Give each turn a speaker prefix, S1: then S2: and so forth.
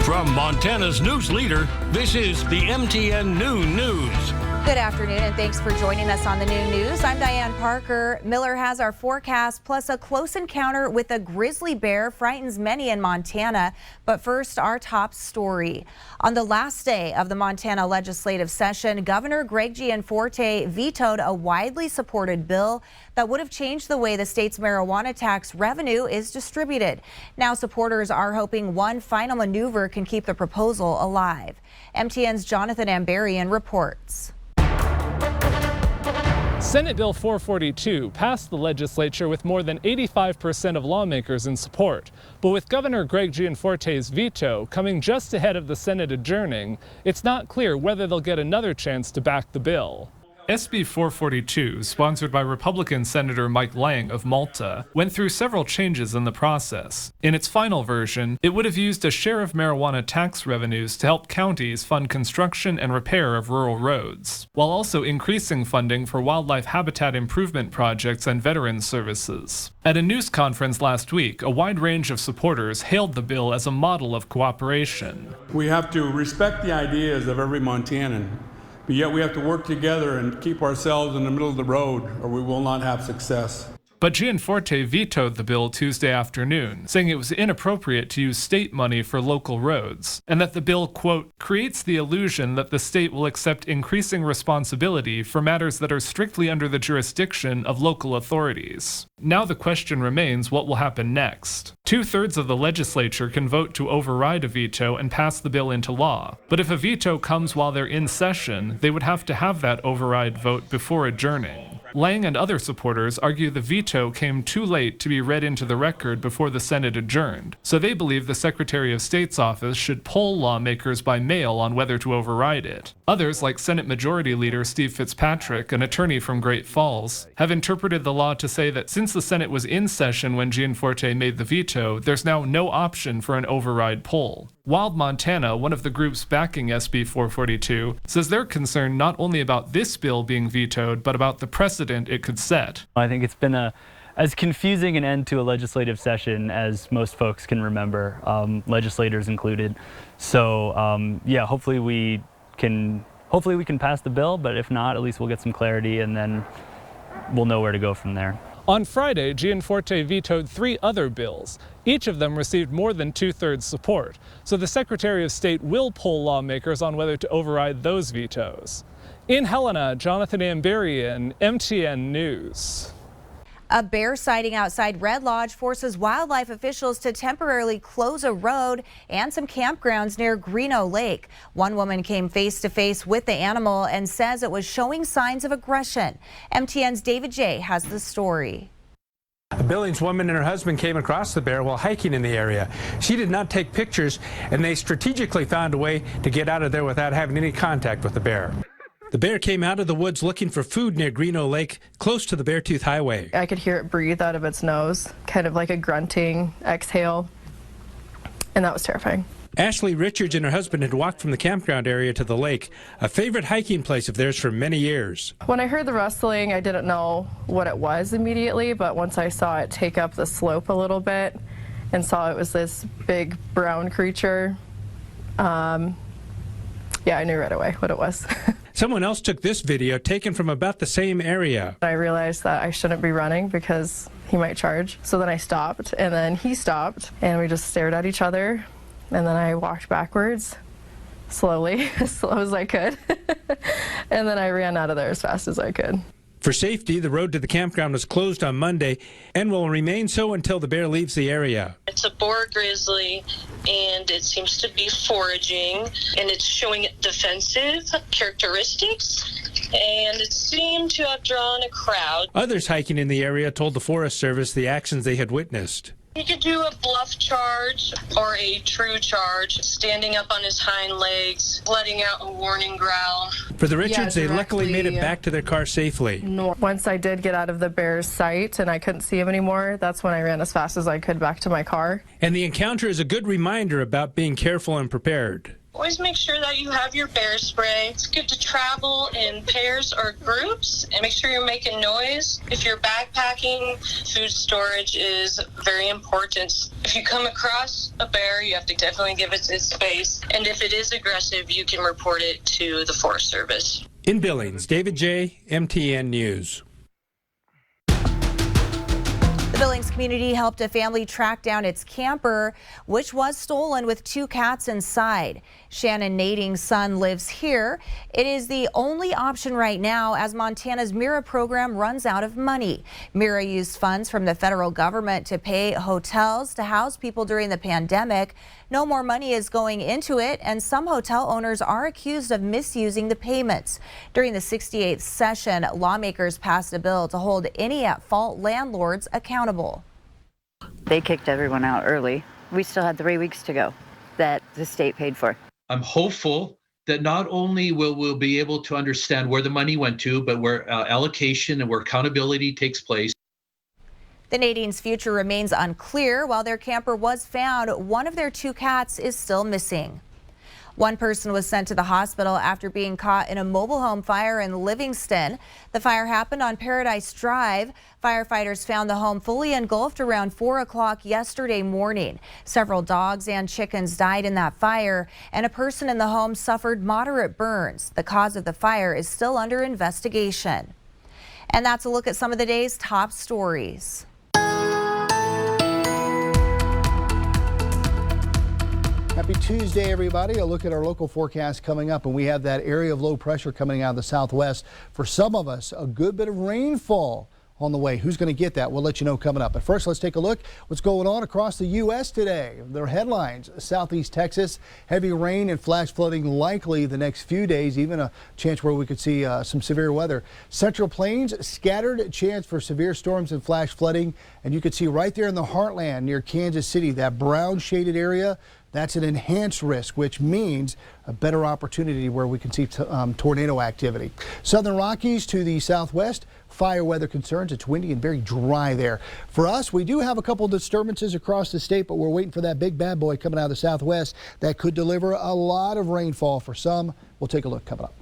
S1: From Montana's news leader, this is the MTN Noon News.
S2: Good afternoon, and thanks for joining us on the Noon News. I'm Diane Parker. Miller has our forecast, plus a close encounter with a grizzly bear frightens many in Montana. But first, our top story. On the last day of the Montana legislative session, Governor Greg Gianforte vetoed a widely supported bill that would have changed the way the state's marijuana tax revenue is distributed. Now, supporters are hoping one final maneuver can keep the proposal alive. MTN's Jonathan Ambarian reports.
S3: Senate Bill 442 passed the legislature with more than 85% of lawmakers in support. But with Governor Greg Gianforte's veto coming just ahead of the Senate adjourning, it's not clear whether they'll get another chance to back the bill. SB 442, sponsored by Republican Senator Mike Lang of Malta, went through several changes in the process. In its final version, it would have used a share of marijuana tax revenues to help counties fund construction and repair of rural roads, while also increasing funding for wildlife habitat improvement projects and veterans services. At a news conference last week, a wide range of supporters hailed the bill as a model of cooperation.
S4: We have to respect the ideas of every Montanan. But yet we have to work together and keep ourselves in the middle of the road, or we will not have success.
S3: But Gianforte vetoed the bill Tuesday afternoon, saying it was inappropriate to use state money for local roads, and that the bill, quote, creates the illusion that the state will accept increasing responsibility for matters that are strictly under the jurisdiction of local authorities. Now the question remains what will happen next. 2/3 of the legislature can vote to override a veto and pass the bill into law. But if a veto comes while they're in session, they would have to have that override vote before adjourning. Lang and other supporters argue the veto came too late to be read into the record before the Senate adjourned, so they believe the Secretary of State's office should poll lawmakers by mail on whether to override it. Others, like Senate Majority Leader Steve Fitzpatrick, an attorney from Great Falls, have interpreted the law to say that since the Senate was in session when Gianforte made the veto, there's now no option for an override poll. Wild Montana, one of the groups backing SB 442, says they're concerned not only about this bill being vetoed, but about the precedent it could set.
S5: I think it's been as confusing an end to a legislative session as most folks can remember, legislators included. So yeah, hopefully we can pass the bill, but if not, at least we'll get some clarity and then we'll know where to go from there.
S3: On Friday, Gianforte vetoed 3 other bills. Each of them received more than 2/3 support, so the Secretary of State will poll lawmakers on whether to override those vetoes. In Helena, Jonathan Ambarian, MTN News.
S2: A bear sighting outside Red Lodge forces wildlife officials to temporarily close a road and some campgrounds near Greeno Lake. One woman came face to face with the animal and says it was showing signs of aggression. MTN's David J. has the story.
S6: A Billings woman and her husband came across the bear while hiking in the area. She did not take pictures, and they strategically found a way to get out of there without having any contact with the bear. The bear came out of the woods looking for food near Greeno Lake, close to the Beartooth Highway.
S7: I could hear it breathe out of its nose, kind of like a grunting exhale, and that was terrifying.
S6: Ashley Richards and her husband had walked from the campground area to the lake, a favorite hiking place of theirs for many years.
S7: When I heard the rustling, I didn't know what it was immediately, but once I saw it take up the slope a little bit and saw it was this big brown creature, yeah, I knew right away what it was.
S6: Someone else took this video taken from about the same area.
S7: I realized that I shouldn't be running because he might charge. So then I stopped, and then he stopped, and we just stared at each other. And then I walked backwards, slowly, as slow as I could. And then I ran out of there as fast as I could.
S6: For safety, the road to the campground was closed on Monday and will remain so until the bear leaves the area.
S8: It's a boar grizzly, and it seems to be foraging, and it's showing defensive characteristics, and it seemed to have drawn a crowd.
S6: Others hiking in the area told the Forest Service the actions they had witnessed.
S8: He could do a bluff charge or a true charge, standing up on his hind legs, letting out a warning growl.
S6: For the Richards, they luckily made it back to their car safely.
S7: Once I did get out of the bear's sight and I couldn't see him anymore, that's when I ran as fast as I could back to my car.
S6: And the encounter is a good reminder about being careful and prepared.
S8: Always make sure that you have your bear spray. It's good to travel in pairs or groups and make sure you're making noise. If you're backpacking, food storage is very important. If you come across a bear, you have to definitely give it its space. And if it is aggressive, you can report it to the Forest Service.
S6: In Billings, David J., MTN News.
S2: The Billings community helped a family track down its camper, which was stolen with 2 cats inside. Shannon Nading's son lives here. It is the only option right now as Montana's MIRA program runs out of money. MIRA used funds from the federal government to pay hotels to house people during the pandemic. No more money is going into it, and some hotel owners are accused of misusing the payments. During the 68th session, lawmakers passed a bill to hold any at-fault landlords accountable.
S9: They kicked everyone out early. We still had 3 weeks to go that the state paid for.
S10: I'm hopeful that not only will we be able to understand where the money went to, but where allocation and where accountability takes place.
S2: The Nadines' future remains unclear. While their camper was found, one of their 2 cats is still missing. One person was sent to the hospital after being caught in a mobile home fire in Livingston. The fire happened on Paradise Drive. Firefighters found the home fully engulfed around 4 o'clock yesterday morning. Several dogs and chickens died in that fire, and a person in the home suffered moderate burns. The cause of the fire is still under investigation. And that's a look at some of the day's top stories.
S11: Happy Tuesday, everybody. A look at our local forecast coming up, and we have that area of low pressure coming out of the southwest. For some of us, a good bit of rainfall on the way. Who's going to get that? We'll let you know coming up. But first, let's take a look what's going on across the U.S. today. Their headlines: Southeast Texas, heavy rain and flash flooding likely the next few days, even a chance where we could see some severe weather. Central Plains, scattered chance for severe storms and flash flooding. And you can see right there in the heartland near Kansas City, that brown shaded area. That's an enhanced risk, which means a better opportunity where we can see tornado activity. Southern Rockies to the southwest, fire weather concerns. It's windy and very dry there. For us, we do have a couple of disturbances across the state, but we're waiting for that big bad boy coming out of the southwest that could deliver a lot of rainfall for some. We'll take a look coming up.